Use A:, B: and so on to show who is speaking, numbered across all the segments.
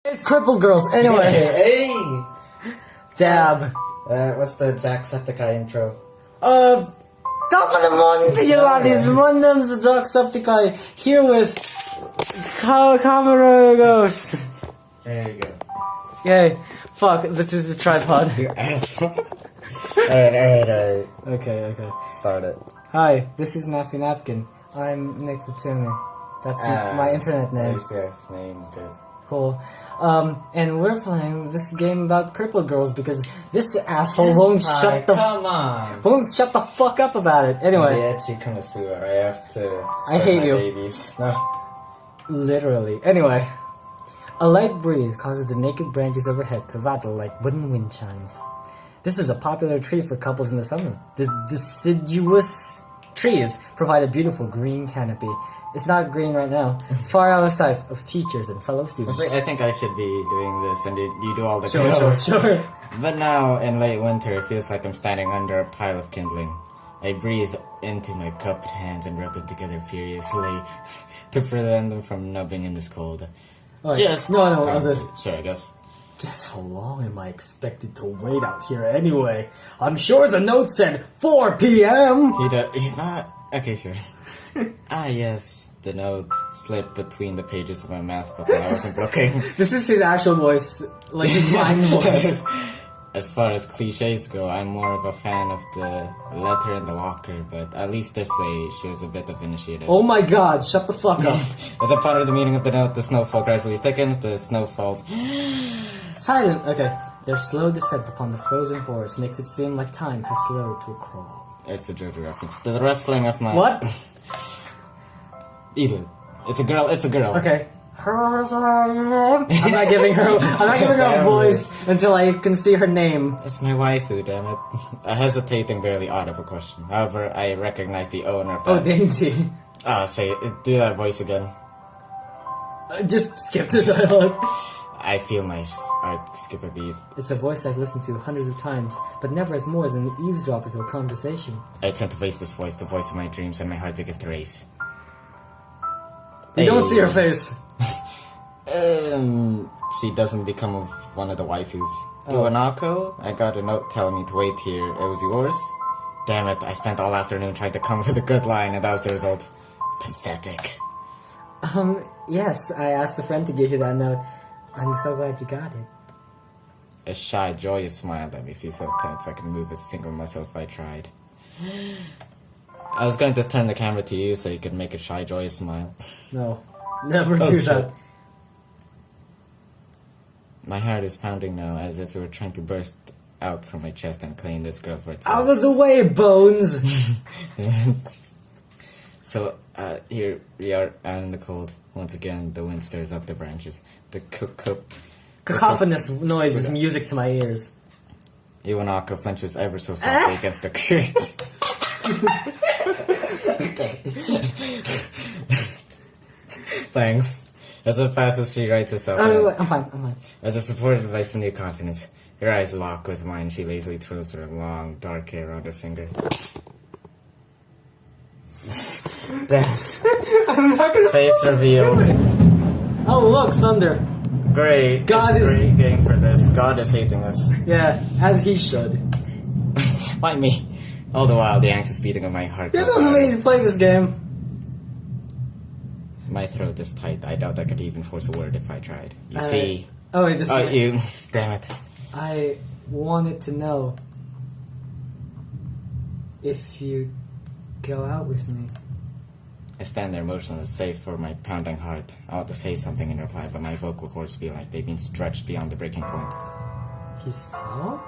A: It's crippled girls. Anyway.
B: Hey!
A: Dab.
B: What's the Jacksepticeye intro?
A: Top of the morning to you laddies. My name's Jacksepticeye. Here with Camera Ghost.
B: There you go.
A: Yay. Fuck, this is the tripod.
B: You asshole. Alright.
A: Okay.
B: Start it.
A: Hi, this is Nappy Napkin. I'm Nick the Timmy. That's my internet
B: At
A: name.
B: least your name's good.
A: Cool. And we're playing this game about crippled girls because this asshole won't shut the fuck up about it. Anyway.
B: The Ecchi connoisseur. I have to
A: I hate
B: my
A: you.
B: babies. No.
A: Literally. Anyway. A light breeze causes the naked branches overhead to rattle like wooden wind chimes. This is a popular tree for couples in the summer. The deciduous trees provide a beautiful green canopy. It's not green right now. Far out of sight of teachers and fellow students.
B: I think I should be doing this and you do all the
A: Sure.
B: But now, in late winter, it feels like I'm standing under a pile of kindling. I breathe into my cupped hands and rub them together furiously to prevent them from nubbing in this cold.
A: Right. No,
B: Sure, I guess.
A: Just how long am I expected to wait out here anyway? I'm sure the note said 4 p.m.
B: He's not... Okay, sure. Yes. The note slipped between the pages of my mouth, but I wasn't looking.
A: This is his actual voice, like his mind voice.
B: As far as cliches go, I'm more of a fan of the letter in the locker, but at least this way it shows a bit of initiative.
A: Oh my god, shut the fuck up.
B: As a part of the meaning of the note, the snowfall gradually thickens, the snow falls.
A: Silent. Okay. Their slow descent upon the frozen forest makes it seem like time has slowed to a crawl.
B: It's a JoJo reference. The rustling of my...
A: What?
B: Eat it. It's a girl.
A: Okay. I'm not giving her a voice until I can see her name.
B: It's my waifu, damn it. A hesitating, barely audible question. However, I recognize the owner of that.
A: Oh, Dainty.
B: Say it. Do that voice again.
A: Just skip the dialogue.
B: I feel my art skip a beat.
A: It's a voice I've listened to hundreds of times, but never as more than an eavesdropper to a conversation.
B: I turn to face this voice, the voice of my dreams, and my heart begins to race.
A: You don't see her face.
B: She doesn't become one of the waifus.
A: Oh.
B: Iwanako, I got a note telling me to wait here. It was yours? Damn it, I spent all afternoon trying to come up with a good line, and that was the result. Pathetic.
A: Yes, I asked a friend to give you that note. I'm so glad you got it.
B: A shy, joyous smile that makes you so tense I can move a single muscle if I tried. I was going to turn the camera to you so you could make a shy, joyous smile.
A: No, never do that.
B: My heart is pounding now as if it were trying to burst out from my chest and claim this girl for itself.
A: Out of the way, Bones!
B: So, here we are out in the cold. Once again, the wind stirs up the branches. The
A: cacophonous noise is music to my ears.
B: Iwanaka flinches ever so softly against the... Thanks. As fast as she writes herself.
A: I'm fine.
B: As if supported by some new confidence, her eyes lock with mine. She lazily twirls her long, dark hair around her finger. That
A: I'm not gonna
B: face revealed.
A: Oh look, thunder.
B: Great.
A: God
B: it's
A: is
B: great game for this. God is hating us.
A: Yeah, as he should.
B: Why me? All the while, the anxious beating of my heart.
A: You're the one who made me play this game.
B: My throat is tight. I doubt I could even force a word if I tried. You see?
A: Oh wait, this is...
B: you. Damn it.
A: I wanted to know if you go out with me.
B: I stand there motionless, save for my pounding heart. I want to say something in reply, but my vocal cords feel like they've been stretched beyond the breaking point.
A: He saw?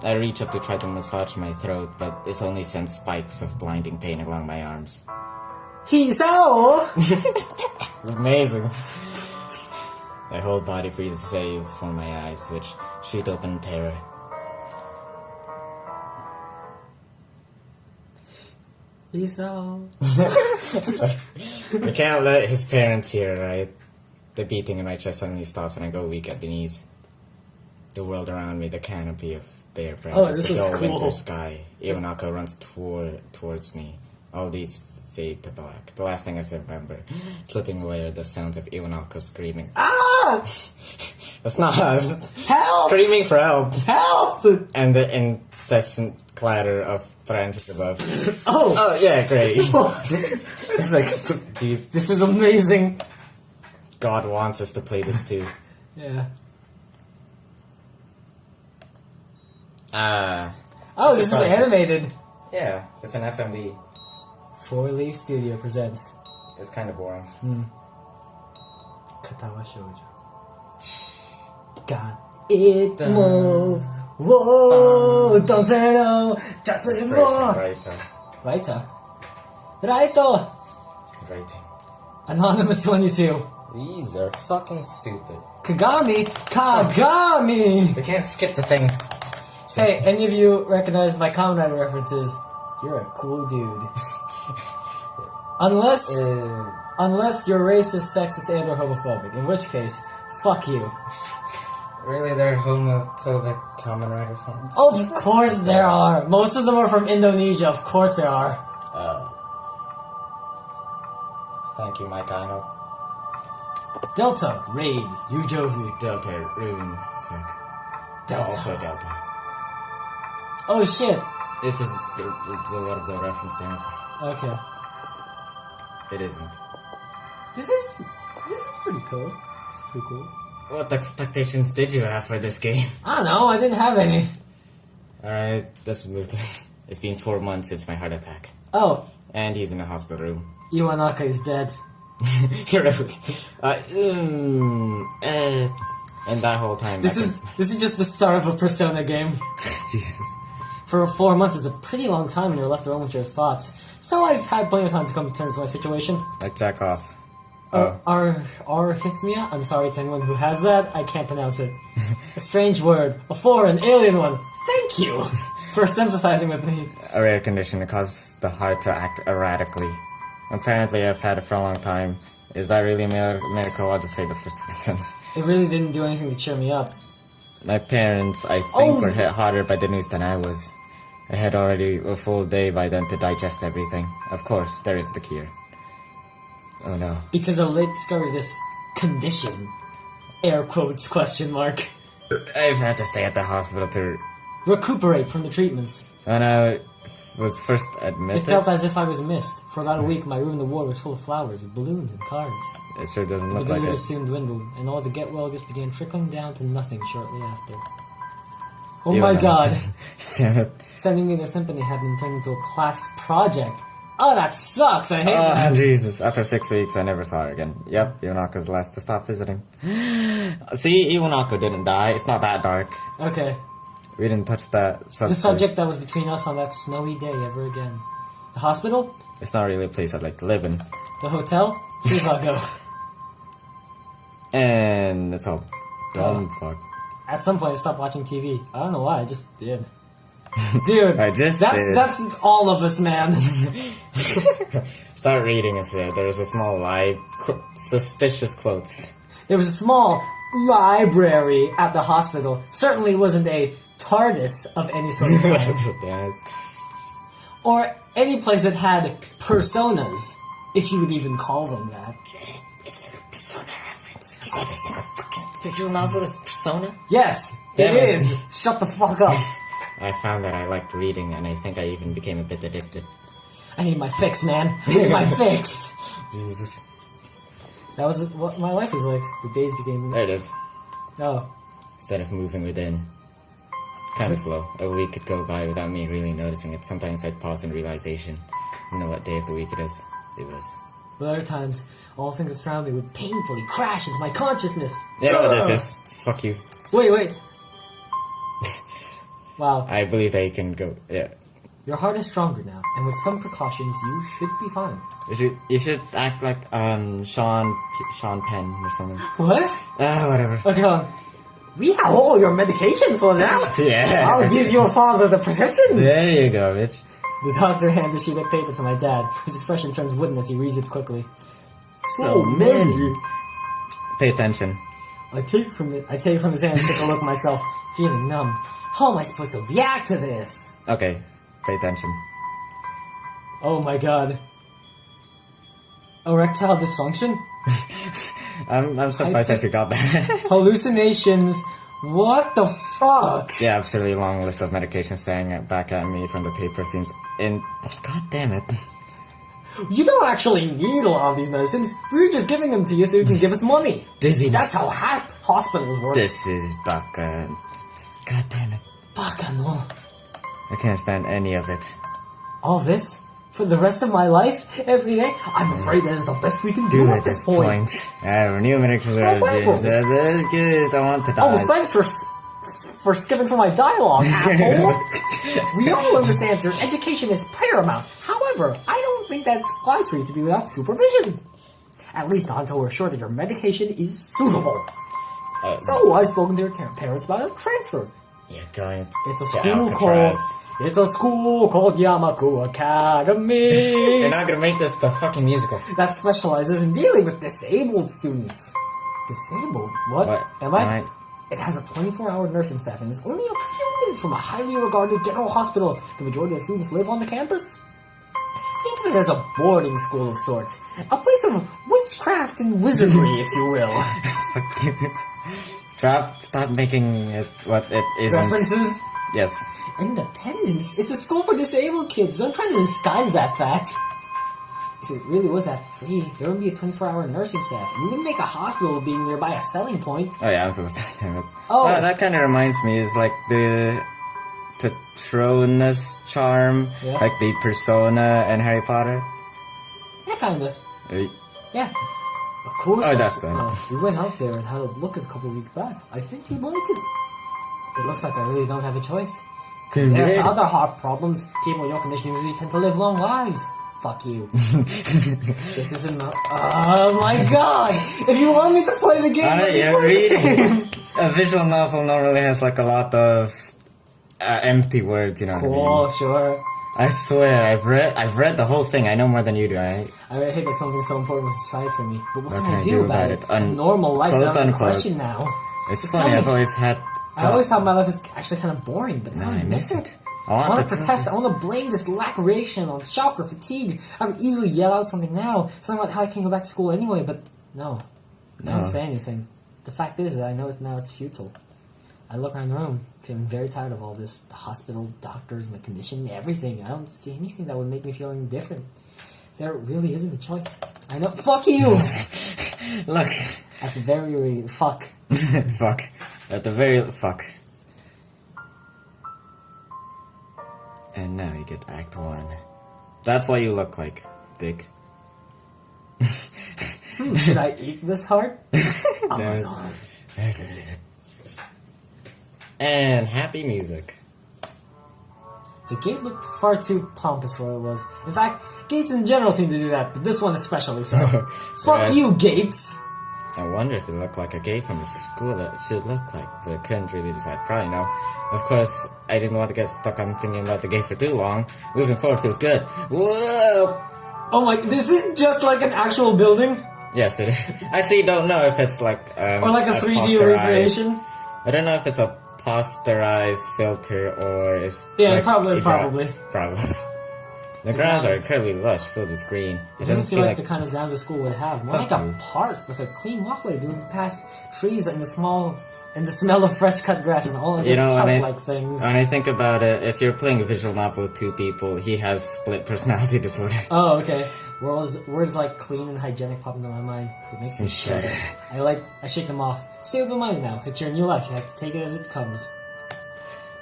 B: I reach up to try to massage my throat, but this only sends spikes of blinding pain along my arms.
A: He saw?
B: Amazing. My whole body freezes save for my eyes, which shoot open in terror.
A: He saw.
B: I can't let his parents hear, right? The beating in my chest suddenly stops and I go weak at the knees. The world around me, the canopy of bare branches,
A: this
B: the
A: looks
B: dull
A: cool.
B: winter sky. Iwanako runs towards me. All these fade to black. The last thing I remember, slipping away are the sounds of Iwanako screaming.
A: Ah!
B: That's not
A: Help!
B: screaming for help.
A: Help!
B: And the incessant clatter of branches above.
A: Oh!
B: Yeah, great. It's like, jeez,
A: This is amazing.
B: God wants us to play this too.
A: Yeah.
B: Oh,
A: This is animated.
B: Yeah, it's an FMV.
A: 4-Leaf Studio presents
B: It's kind of boring.
A: Katawa Shoujo. Got it, move. Whoa, don't say no. Just listen more. Raita.
B: Rating.
A: Anonymous 22.
B: These are fucking stupid.
A: Kagami. Kagami.
B: We can't skip the thing.
A: Hey, any of you recognize my Kamen Rider references? You're a cool dude. Unless you're racist, sexist, and or homophobic. In which case, fuck you.
B: Really, they're homophobic Kamen Rider fans?
A: Of course there are. Most of them are from Indonesia. Of course there are.
B: Thank you, Mike Idol.
A: Delta, Raid, Ujovu.
B: Delta, Rune, fuck.
A: Delta.
B: Also Delta.
A: Oh shit.
B: It's a lot of the reference there.
A: Okay.
B: It isn't.
A: This is pretty cool. This is pretty cool.
B: What expectations did you have for this game?
A: I don't know. I didn't have any.
B: Alright, let's move to... It's been 4 months since my heart attack.
A: Oh,
B: And he's in a hospital room.
A: Iwanaka is dead.
B: Really? And that whole time...
A: This is just the start of a Persona game.
B: Jesus.
A: For 4 months is a pretty long time when you're left alone with your thoughts. So I've had plenty of time to come to terms with my situation.
B: Like jack off.
A: Arrhythmia? I'm sorry to anyone who has that. I can't pronounce it. A strange word. A foreign, alien one. Thank you for sympathizing with me.
B: A rare condition that causes the heart to act erratically. Apparently I've had it for a long time. Is that really a miracle? I'll just say the first sentence.
A: It really didn't do anything to cheer me up.
B: My parents, I think, were hit harder by the news than I was. I had already a full day by then to digest everything. Of course, there is the cure. Oh no.
A: Because of late discovery of this condition. Air quotes, question mark.
B: I've had to stay at the hospital to...
A: Recuperate from the treatments.
B: When I was first
A: It
B: admitted...
A: felt as if I was missed. For about a week, my room in the ward was full of flowers, balloons, and cards.
B: It sure doesn't
A: The
B: look like it.
A: balloons soon dwindled, and all the get-well gifts began trickling down to nothing shortly after. Oh my god.
B: Damn it.
A: Sending me their symphony had been turned into a class project. Oh, that sucks! I hate that.
B: Oh, Jesus. After 6 weeks, I never saw her again. Yep, Iwanako's the last to stop visiting. See, Iwanako didn't die. It's not that dark.
A: Okay.
B: We didn't touch that subject.
A: The subject that was between us on that snowy day ever again. The hospital?
B: It's not really a place I'd like to live in.
A: The hotel? Here's I'll go.
B: And that's all. Dumb fuck.
A: At some point, I stopped watching TV. I don't know why, I just did. Dude,
B: I just did.
A: That's all of us, man.
B: Start reading instead. There's a small suspicious quotes.
A: There was a small library at the hospital. Certainly wasn't a TARDIS of any sort of kind. Or any place that had personas, if you would even call them that.
B: It's a Persona reference. Because every single fucking visual novel is Persona.
A: Yes,
B: Damn
A: it
B: it.
A: is. Shut the fuck up.
B: I found that I liked reading, and I think I even became a bit addicted.
A: I need my fix, man. I need my fix.
B: Jesus.
A: That was what my life was like. The days became...
B: There it is.
A: Oh.
B: Instead of moving within. Kind of slow. A week could go by without me really noticing it. Sometimes I'd pause in realization. You know what day of the week it is? It was.
A: But other times, all things that surround me would painfully crash into my consciousness.
B: You know what this is? Fuck you.
A: Wait. Wow.
B: I believe that you can go. Yeah.
A: Your heart is stronger now, and with some precautions, you should be fine.
B: You should act like Sean Penn or something.
A: What?
B: Whatever.
A: Okay, hold on. We have all your medications for that.
B: Yeah.
A: I'll give your father the prescription.
B: There you go, bitch.
A: The doctor hands a sheet of paper to my dad, whose expression turns wooden as he reads it quickly.
B: So many. Pay attention.
A: I take it from his hand and take a look myself, feeling numb. How am I supposed to react to this?
B: Okay. Pay attention.
A: Oh my god. Erectile dysfunction?
B: I'm surprised that you got that.
A: Hallucinations. What the fuck?
B: The absolutely long list of medications staring back at me from the paper seems God damn it.
A: You don't actually need a lot of these medicines. We're just giving them to you so you can give us money.
B: Dizziness.
A: That's how hospitals work.
B: This is baka. God damn it.
A: Baka no.
B: I can't stand any of it.
A: All this? For the rest of my life? Every day? I'm afraid that is the best we can do at this point.
B: I have new medical strategies. I want to die.
A: Oh, thanks for skipping through my dialogue, asshole. We all understand your education is paramount. However, I don't think that's wise for you to be without supervision. At least not until we're sure that your medication is suitable. So I've spoken to your parents about a transfer.
B: You're going
A: It's a
B: to
A: school
B: Alcatraz.
A: called Yamaku Academy.
B: You're not gonna make this the fucking musical.
A: That specializes in dealing with disabled students. Disabled? What? Am I? It has a 24-hour nursing staff and is only a few minutes from a highly regarded general hospital. The majority of students live on the campus. Think of it as a boarding school of sorts. A place of witchcraft and wizardry, if you will.
B: Stop making it what it isn't.
A: References?
B: Yes.
A: Independence? It's a school for disabled kids. Don't try to disguise that fact. If it really was that free, there would be a 24-hour nursing staff. And you wouldn't make a hospital being nearby a selling point.
B: Oh yeah, I'm supposed to damn it.
A: Oh.
B: That kind of reminds me, is like the Patronus charm,
A: Yeah.
B: like the Persona and Harry Potter.
A: Yeah, kinda.
B: Uh,
A: Yeah. Of course.
B: Oh, that's good.
A: We went out there and had a look a couple weeks back. I think you'd like it. It looks like I really don't have a choice. Compared to other heart problems, people with your condition usually tend to live long lives. Fuck you. This isn't. Oh my god! If you want me to play the game, let me
B: you're
A: play the
B: reading.
A: game.
B: A visual novel normally has like a lot of empty words, you know what I mean?
A: Cool, sure.
B: I swear, I've read the whole thing. I know more than you do.
A: I hate that something so important was decided for me. But what
B: What
A: can I do about it? Normal life's
B: quote,
A: out of the
B: unquote.
A: question now.
B: It's funny. I've always had.
A: I always thought my life is actually kind of boring, but now I miss it. I want to protest. I want to blame this lack of reaction on shock or fatigue. I would easily yell out something now, something about how I can't go back to school anyway, but no. I don't say anything. The fact is that I know now it's futile. I look around the room, feeling very tired of all this. The hospital, doctors, my condition, everything. I don't see anything that would make me feel any different. There really isn't a choice. I know. Fuck you!
B: Look.
A: At the very fuck.
B: Fuck. At the very fuck. And now you get Act 1. That's what you look like, Dick.
A: Should I eat this heart? Amazon.
B: And happy music.
A: The gate looked far too pompous for what it was. In fact, gates in general seem to do that, but this one especially so. Fuck you, gates!
B: I wonder if it looked like a gate from the school that it should look like, but I couldn't really decide. Probably no. Of course, I didn't want to get stuck on thinking about the gate for too long. Moving forward feels good. Whoa!
A: Oh my, this is just like an actual building?
B: Yes, it is. I actually don't know if it's like
A: or like a 3D
B: posterized-
A: recreation?
B: I don't know if it's a posterized filter or is
A: Yeah,
B: like,
A: probably.
B: The grounds are incredibly lush, filled with green.
A: It doesn't feel like the kind of grounds a school would have. More like a park with a clean walkway doing past trees and the smell of fresh cut grass and all of the park-like things.
B: When I think about it, if you're playing a visual novel with two people, he has split personality disorder.
A: Oh, okay. Words like clean and hygienic pop into my mind. It makes me shudder. I shake them off. Stay open-minded now. It's your new life. You have to take it as it comes.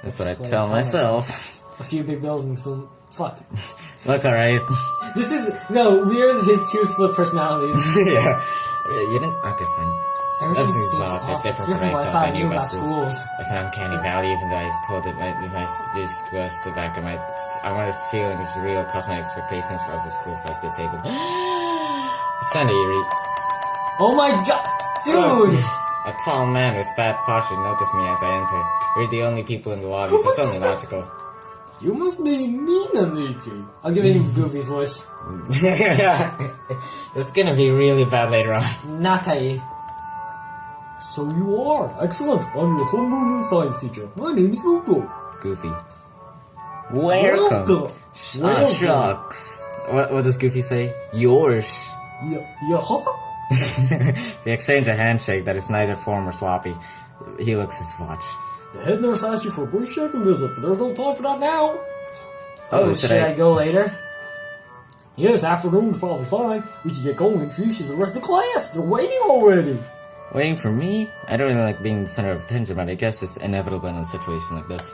B: That's what I tell myself.
A: A few big buildings, so fuck.
B: Look, alright.
A: We're his two split personalities.
B: Yeah. You didn't? Okay, fine.
A: Everything's
B: off. It's different from what I thought I knew about schools. It's an uncanny valley, even though I was told it this was the back of my... I wanted feeling this real cause my expectations of the school for us disabled. It's kinda eerie.
A: Oh my god! Dude!
B: A tall man with bad posture noticed me as I entered. We're the only people in the lobby, so it's only logical.
A: You must be Ninaniki. I'll give you Goofy's voice.
B: It's gonna be really bad later on.
A: Nakai. So you are. Excellent. I'm your homeroom science teacher. My name is Muto.
B: Goofy. Welcome.
A: Welcome.
B: Shucks. What does Goofy say? Yours. They exchange a handshake that is neither form or sloppy. He looks his watch.
A: The head nurse asked you for a brief check-in visit, but there's no time for that now.
B: Oh,
A: should I go later? Yes, afternoon's probably fine. We should get going and introduce you to the rest of the class. They're waiting already.
B: Waiting for me? I don't really like being the center of attention, but I guess it's inevitable in a situation like this.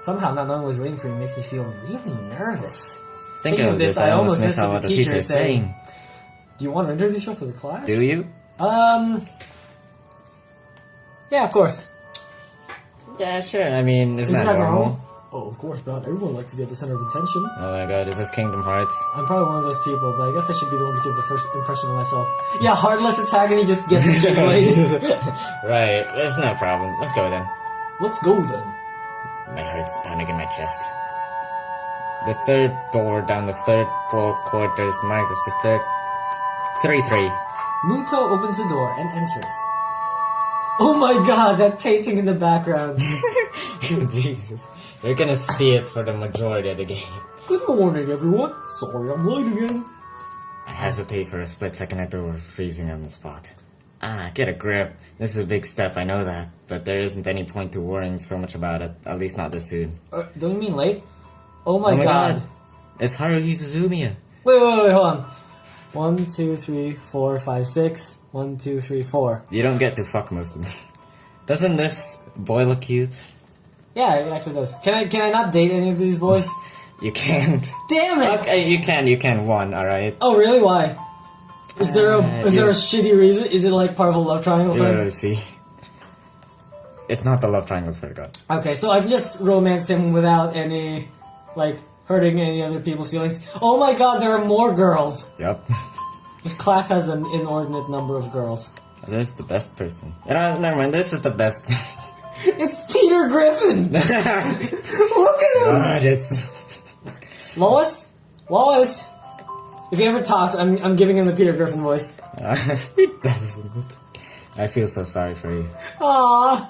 A: Somehow not knowing what's waiting for you makes me feel really nervous.
B: Thinking of this, I almost miss out what the teacher is saying.
A: Do you want to introduce yourself to the class?
B: Do you?
A: Yeah, of course.
B: Yeah, sure. I mean, isn't that normal?
A: Oh, of course not. Everyone likes to be at the center of attention.
B: Oh my god, is this Kingdom Hearts?
A: I'm probably one of those people, but I guess I should be the one to give the first impression of myself. Yeah, heartless attack and he just gets annihilated.
B: Right, there's no problem. Let's go then.
A: Let's go then.
B: My heart's pounding in my chest. The third door down the third floor quarters marked as the third... 3-3.
A: Muto opens the door and enters. Oh my god, that painting in the background.
B: Jesus. You're gonna see it for the majority of the game.
A: Good morning, everyone. Sorry I'm late again.
B: I hesitate for a split second at the door, freezing on the spot. Get a grip. This is a big step, I know that. But there isn't any point to worrying so much about it, at least not this soon.
A: Don't you mean late? Oh my god.
B: It's Haruhi Suzumiya.
A: Wait, hold on. 1, 2, 3, 4, 5, 6. 1, 2, 3, 4.
B: You don't get to fuck most of them. Doesn't this boy look cute?
A: Yeah, it actually does. Can I not date any of these boys?
B: You can't.
A: Damn it!
B: Okay, you can one, alright?
A: Oh, really? Why? Is there a shitty reason? Is it like part of a love triangle thing?
B: Literally, see. It's not the love triangle, swear to God.
A: Okay, so I can just romance him without any, like, hurting any other people's feelings. Oh my god, there are more girls!
B: Yup.
A: This class has an inordinate number of girls.
B: This is the best person. Never mind, this is the best.
A: It's Peter Griffin! Look at him! Lois? If he ever talks, I'm giving him the Peter Griffin voice.
B: He doesn't. I feel so sorry for you.
A: Aww.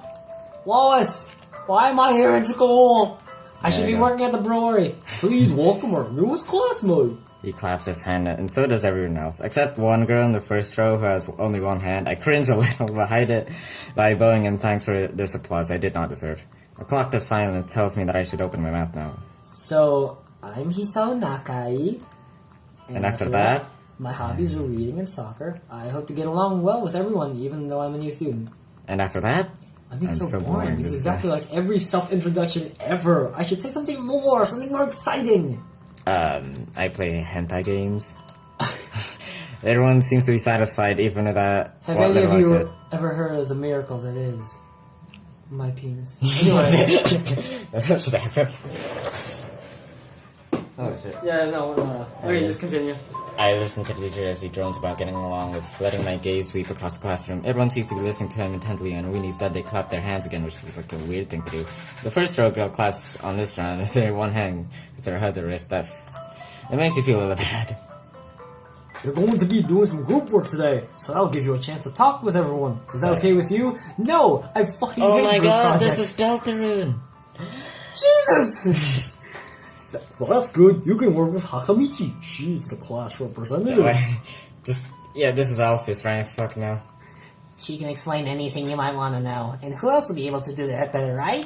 A: Lois, why am I here in school? I should be working at the brewery. Please welcome our newest classmate.
B: He claps his hand, and so does everyone else. Except one girl in the first row who has only one hand. I cringe a little behind it by bowing in thanks for this applause I did not deserve. A clock of silence tells me that I should open my mouth now.
A: So, I'm Hisao Nakai.
B: And after that?
A: My hobbies are reading and soccer. I hope to get along well with everyone, even though I'm a new student.
B: And after that?
A: I'm so boring. This is exactly like every self-introduction ever. I should say something more exciting.
B: I play hentai games. Everyone seems to be satisfied even with that.
A: Have any of you ever heard of the miracle that is my penis? Anyway.
B: That's what should happen. Oh shit.
A: Yeah, no. Okay, just continue.
B: I listen to the teacher as he drones about getting along with letting my gaze sweep across the classroom. Everyone seems to be listening to him intently, and when he's done, they clap their hands again, which is like a weird thing to do. The first row girl claps on this round with her one hand, with her other wrist up. It makes you feel a little bad.
A: You're going to be doing some group work today, so that'll give you a chance to talk with everyone. Is that okay with you? No! I fucking hate
B: my
A: group
B: god,
A: projects.
B: this is Deltarune!
A: Jesus! Well, that's good. You can work with Hakamichi. She's the class representative.
B: This is Alphys, right? Fuck no.
C: She can explain anything you might want to know. And who else will be able to do that better, right?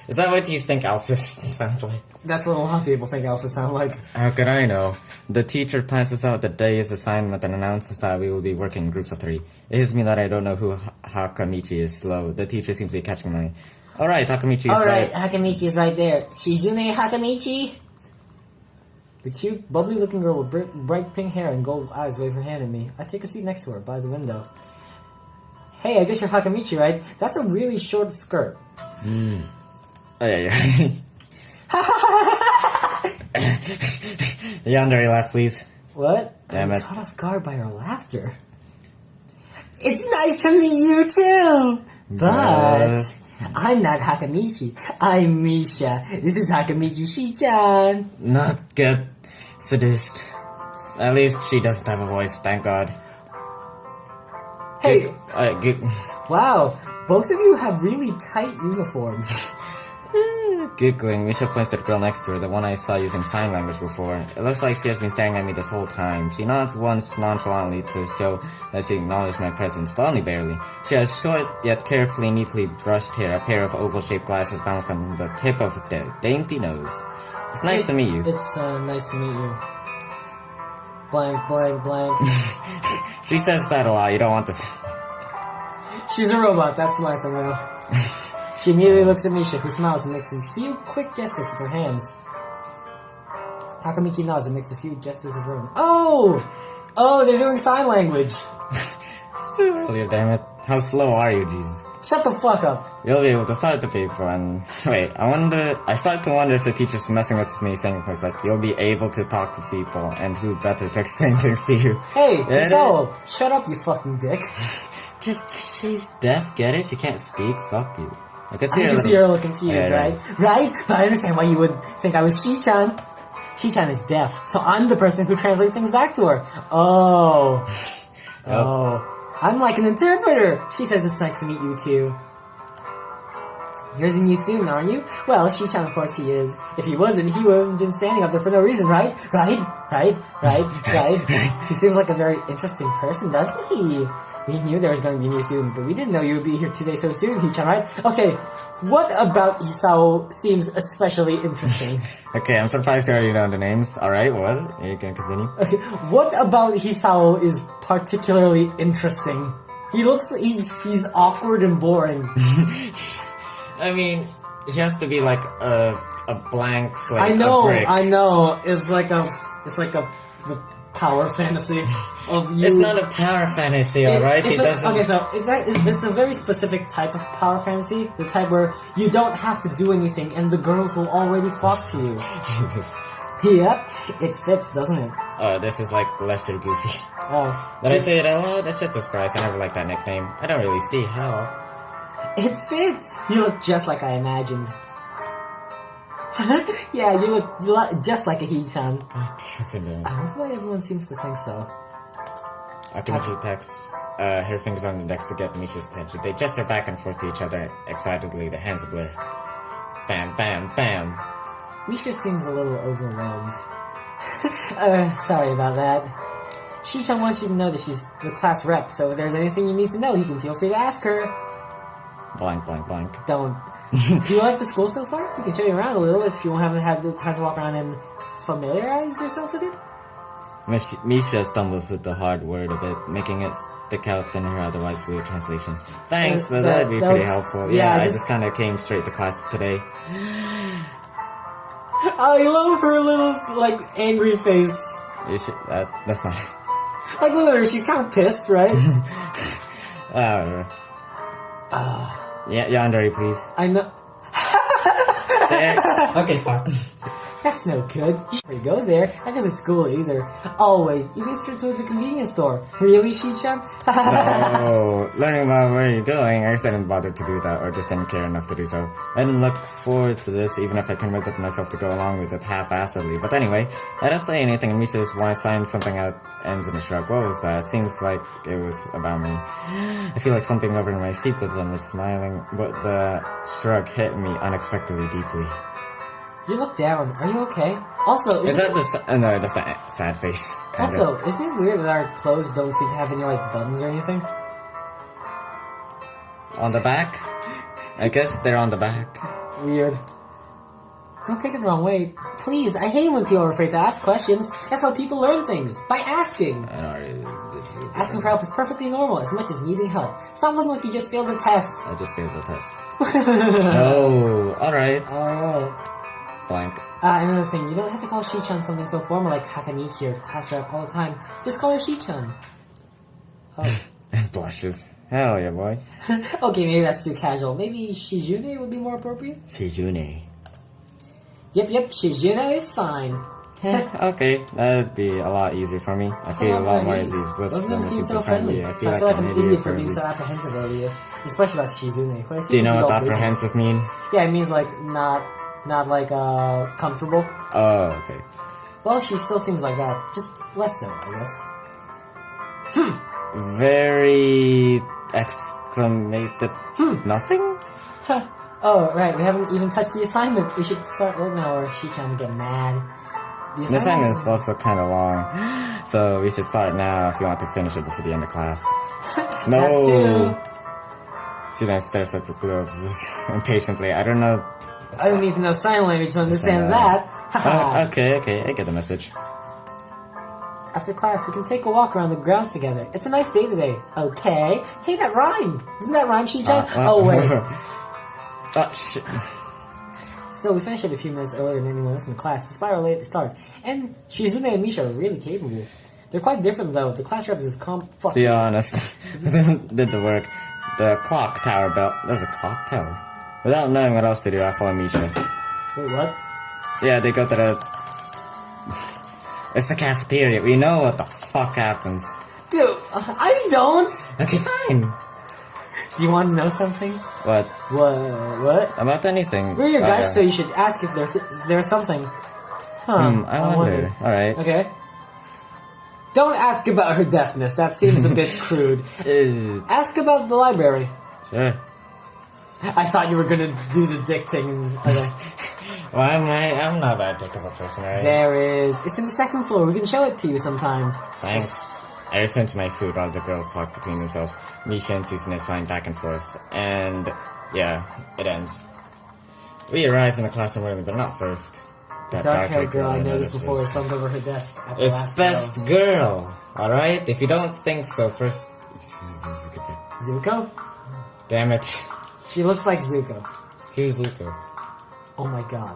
B: Is that what you think Alphys sounds like?
A: That's what a lot of people think Alphys sound like.
B: How could I know? The teacher passes out the day's assignment and announces that we will be working in groups of 3. It hits me that I don't know who Hakamichi is slow. The teacher seems to be catching my... Alright, Hakamichi is
C: Alright, Hakamichi is right there. Shizune Hakamichi?
A: The cute, bubbly-looking girl with bright pink hair and gold eyes wave her hand at me. I take a seat next to her, by the window. Hey, I guess you're Hakamichi, right? That's a really short skirt.
B: Oh yeah, you're right. Yandere laugh, please.
A: What?
B: Damn
A: I'm
B: it.
A: caught off guard by her laughter. It's nice to meet you, too! But... I'm not Hakamichi. I'm Misha. This is Hakamichi Shi-chan.
B: Not get seduced. At least she doesn't have a voice, thank God.
A: Hey!
B: Good.
A: Wow, both of you have really tight uniforms.
B: Giggling, Misha points to the girl next to her, the one I saw using sign language before. It looks like she has been staring at me this whole time. She nods once nonchalantly to show that she acknowledged my presence, but only barely. She has short, yet carefully, neatly brushed hair, a pair of oval-shaped glasses balanced on the tip of the dainty nose. It's nice to meet you.
A: It's nice to meet you. Blank, blank, blank.
B: She says that a lot, you don't want this.
A: She's a robot, that's my thing now. She immediately looks at Misha, who smiles and makes a few quick gestures with her hands. Hakamiki nods and makes a few gestures of her own. Oh! Oh, they're doing sign language.
B: It's too early, damn it. How slow are you, Jesus?
A: Shut the fuck up.
B: You'll be able to start the people and... Wait, I start to wonder if the teacher's messing with me, saying things like, you'll be able to talk to people, and who better to explain things to you.
A: Hey, Isao, shut up, you fucking dick.
B: She's deaf, get it? She can't speak, fuck you. I can see
A: you're a little confused,
B: yeah,
A: right? Right? But I understand why you would think I was Shi-chan. Shi-chan is deaf, so I'm the person who translates things back to her. Oh. Oh. I'm like an interpreter. She says it's nice to meet you too. You're the new student, aren't you? Well, Shi-chan, of course he is. If he wasn't, he would have been standing up there for no reason, right? Right? He seems like a very interesting person, doesn't he? We knew there was going to be a new student, but we didn't know you would be here today so soon, Hichan, right? Okay, what about Isao seems especially interesting?
B: Okay, I'm surprised you already know the names. Alright, what? You can continue.
A: Okay, what about Hisao is particularly interesting? He's awkward and boring.
B: I mean, he has to be like a blank slate.
A: I know. It's like a power fantasy of you.
B: It's not a power fantasy, alright?
A: It's a very specific type of power fantasy. The type where you don't have to do anything and the girls will already flock to you. Yep, it fits, doesn't it?
B: Oh, this is like lesser Goofy.
A: Oh.
B: Did I say it out loud? That's just a surprise. I never liked that nickname. I don't really see how.
A: It fits! You look just like I imagined. Yeah, you look just like a Hichan. I wonder why everyone seems to think so.
B: Akimiki texts her fingers on the desk to get Misha's attention. They gesture back and forth to each other excitedly, their hands blur. Bam, bam, bam.
A: Misha seems a little overwhelmed. Sorry about that. Shi-chan wants you to know that she's the class rep, so if there's anything you need to know, you can feel free to ask her.
B: Blank, blank, blank.
A: Don't. Do you like the school so far? We can show you around a little if you haven't had the time to walk around and familiarize yourself with it.
B: Misha stumbles with the hard word a bit, making it stick out in her otherwise clear translation. Thanks, but that'd be pretty helpful. Yeah, I just kind of came straight to class today.
A: I love her little, like, angry face.
B: You should, that's not...
A: Like, look at her, she's kind of pissed, right?
B: Yeah, Yandere, please.
A: I know.
B: Okay, stop.
A: That's no good. You shouldn't go there. Not just at school either. Always. Even straight to the convenience store. Really, Shi-chan?
B: No. Learning about where you're going, I just didn't bother to do that, or just didn't care enough to do so. I didn't look forward to this, even if I committed myself to go along with it half-assedly. But anyway, I don't say anything, and Misha just signs something that ends in a shrug. What was that? Seems like it was about me. I feel like something over in my seat with them was smiling, but the shrug hit me unexpectedly deeply.
A: You look down. Are you okay? Also,
B: is that the... no, that's the sad face. Kinda.
A: Also, isn't it weird that our clothes don't seem to have any, like, buttons or anything?
B: On the back? I guess they're on the back.
A: Weird. Don't take it the wrong way. Please, I hate when people are afraid to ask questions. That's how people learn things. By asking. Asking for help is perfectly normal, as much as needing help. Stop looking like you just failed the test.
B: I just failed the test. No. Alright.
A: Alright.
B: Blank.
A: Another thing, you don't have to call Shi-chan something so formal like Hakanichi or class rep all the time. Just call her Shi-chan. Oh.
B: Blushes. Hell yeah, boy.
A: Okay, maybe that's too casual. Maybe Shizune would be more appropriate?
B: Shizune.
A: Yep, Shizune is fine.
B: Okay, that'd be a lot easier for me. I feel a lot more at ease with them.
A: Both seem so friendly. I feel like I'm an idiot for being so apprehensive earlier. Especially about Shizune.
B: Do you know what apprehensive mean?
A: Yeah, it means like not like comfortable.
B: Oh, okay.
A: Well, she still seems like that. Just less so, I guess. Very
B: exclamated. Nothing?
A: Oh, right, we haven't even touched the assignment. We should start work now or Shichan will get mad.
B: The assignment is also kind of long, so we should start now if you want to finish it before the end of class. No!
A: That too.
B: She then stares at the glove impatiently. I don't know.
A: I don't need to know sign language to understand that.
B: Okay, I get the message.
A: After class, we can take a walk around the grounds together. It's a nice day today. Okay. Hey, that rhymed. Didn't that rhyme, Shichan? Oh, wait.
B: Oh, shit.
A: So we finished it a few minutes earlier than anyone else in the class, despite our late start. And Shizune and Misha are really capable. They're quite different though. The class rep is
B: To be honest, did the work. The clock tower belt. There's a clock tower. Without knowing what else to do, I follow Misha.
A: Wait, what?
B: Yeah, they go to the... It's the cafeteria. We know what the fuck happens.
A: Dude, I don't!
B: Okay, fine.
A: Do you want to know something?
B: What?
A: What?
B: About anything.
A: We're your guys, so you should ask if there's something. Huh,
B: I wonder. Alright.
A: Okay. Don't ask about her deafness, that seems a bit crude. Ask about the library.
B: Sure.
A: I thought you were gonna do the dick thing. Okay.
B: Why am I'm not that dick of a person, right?
A: There is. It's in the second floor. We can show it to you sometime.
B: Thanks. I return to my food while the girls talk between themselves. Misha and Susan sign back and forth. And, yeah, it ends. We arrive in the classroom early, but not first. That
A: dark-haired girl I noticed before was slumped over her desk. At the
B: It's
A: last
B: best girl, alright? If you don't think so, first...
A: Zuko?
B: Damn it.
A: She looks like Zuko.
B: Who's Zuko?
A: Oh my god.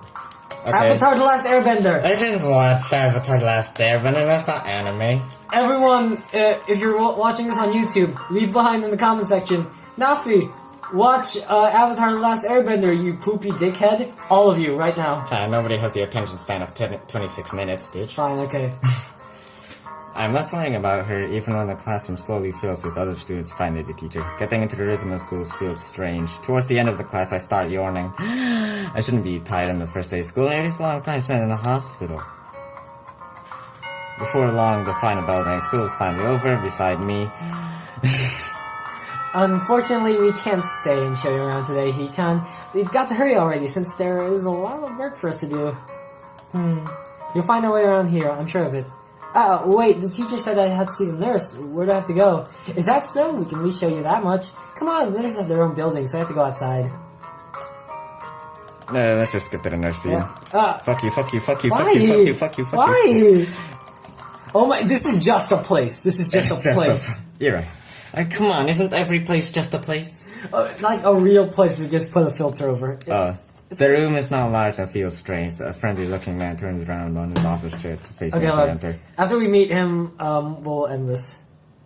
B: Okay.
A: Avatar The Last Airbender!
B: I didn't watch Avatar The Last Airbender, that's not anime.
A: Everyone, if you're watching this on YouTube, leave behind in the comment section. Nafi, watch Avatar The Last Airbender, you poopy dickhead. All of you, right now.
B: Nobody has the attention span of 26 minutes, bitch.
A: Fine, okay.
B: I'm not worrying about her, even when the classroom slowly fills with other students finding the teacher. Getting into the rhythm of school feels strange. Towards the end of the class, I start yawning. I shouldn't be tired on the first day of school. Maybe it's a long time spent in the hospital. Before long, the final bell rang. School is finally over. Beside me...
A: Unfortunately, we can't stay and show you around today, Hee-chan. We've got to hurry already, since there is a lot of work for us to do. You'll find our way around here, I'm sure of it. Wait, the teacher said I had to see the nurse. Where do I have to go? Is that so? We can at least show you that much. Come on, the nurses have their own building, so I have to go outside.
B: Let's just get to the nurse scene.
A: Yeah.
B: Fuck you, fuck you, fuck you,
A: Why?
B: fuck you, fuck you, fuck you, fuck
A: Why?
B: you.
A: Oh my, this is just a place. This is just a place.
B: You're right. Come on, isn't every place just a place?
A: Like a real place to just put a filter over it.
B: The room is not large and feels strange. A friendly-looking man turns around on his office chair to face me as I enter.
A: After we meet him, we'll end this.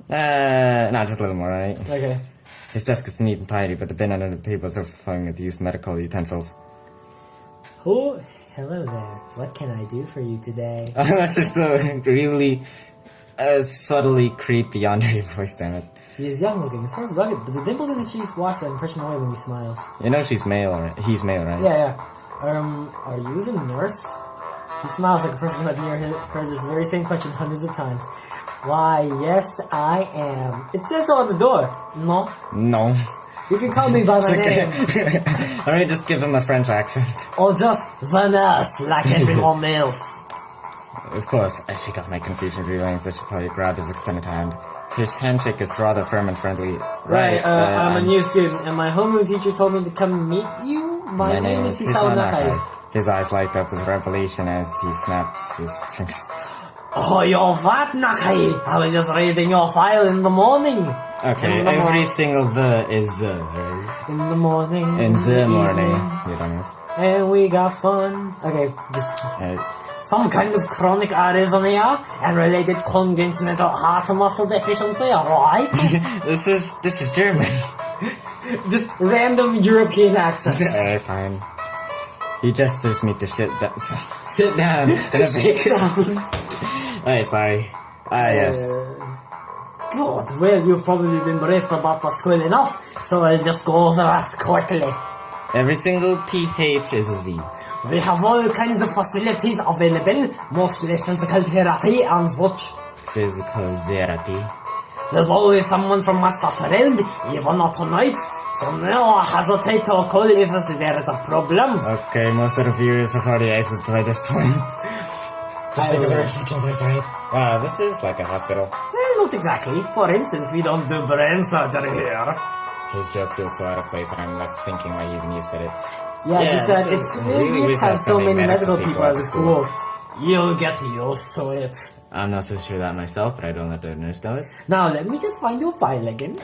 B: No, just a little more, right?
A: Okay.
B: His desk is neat and tidy, but the bin under the table is overflowing with used medical utensils.
A: Oh, hello there. What can I do for you today?
B: That's just really subtly creepy under your voice, damn it.
A: He is young looking, sort of rugged, but the dimples in his cheeks wash that impression away when he smiles.
B: You know she's male, right? He's male, right?
A: Yeah. Are you the nurse? He smiles like a person who had heard this very same question hundreds of times. Why, yes, I am. It says so on the door. No.
B: No.
A: You can call me by my name.
B: Alright, just give him a French accent.
A: Or just the nurse, like everyone else.
B: Of course, I shake off my confusion, realizing I should probably grab his extended hand. His handshake is rather firm and friendly.
A: Right, I'm a new student, and my homeroom teacher told me to come meet you. My name is Hisao Nakai.
B: His eyes light up with revelation as he snaps his fingers.
A: Oh, you're that, Nakai? I was just reading your file in the morning.
B: Okay, every single the is right?
A: In the morning.
B: In the morning. You dumbass.
A: And we got fun. Okay, just... Some kind of chronic arrhythmia and related congenital heart muscle deficiency, alright?
B: This is German.
A: Just random European accents.
B: Alright, fine. He gestures me to sit down. Sit down.
A: Sit down.
B: Alright, sorry. Yes.
A: Good, well, you've probably been briefed about the school enough, so I'll just go over that quickly.
B: Every single PH is a Z.
A: We have all kinds of facilities available, mostly physical therapy and such.
B: Physical therapy?
A: There's always someone from my staff around, even not tonight.
C: So no hesitate to call if there is a problem.
B: Okay, most of the viewers have already exited by this point. Just because we're fucking place, right? Wow, this is like a hospital.
C: Not exactly. For instance, we don't do brain surgery here.
B: His joke feels so out of place that I'm left thinking why even you said it.
C: Yeah, just that it's really weird to have so many medical people at the school. You'll get used to it.
B: I'm not so sure that myself, but I don't let the nurse know it.
C: Now let me just find your file again.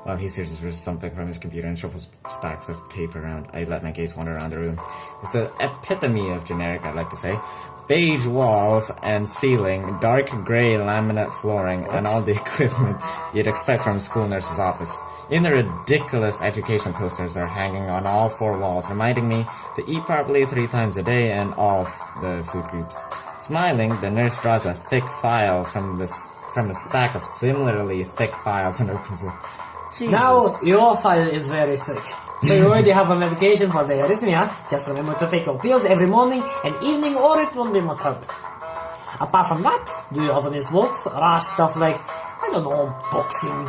B: While he searches for something from his computer and shuffles stacks of paper around, I let my gaze wander around the room. It's the epitome of generic, I'd like to say. Beige walls and ceiling, dark grey laminate flooring, and all the equipment you'd expect from a school nurse's office. Even the ridiculous education posters are hanging on all 4 walls, reminding me to eat properly 3 times a day and all the food groups. Smiling, the nurse draws a thick file from a stack of similarly thick files and opens it. Jesus.
C: Now, your file is very thick. So you already have a medication for the arrhythmia. Just remember to take your pills every morning and evening or it won't be much help. Apart from that, do you have any sports? Rash stuff like, I don't know, boxing?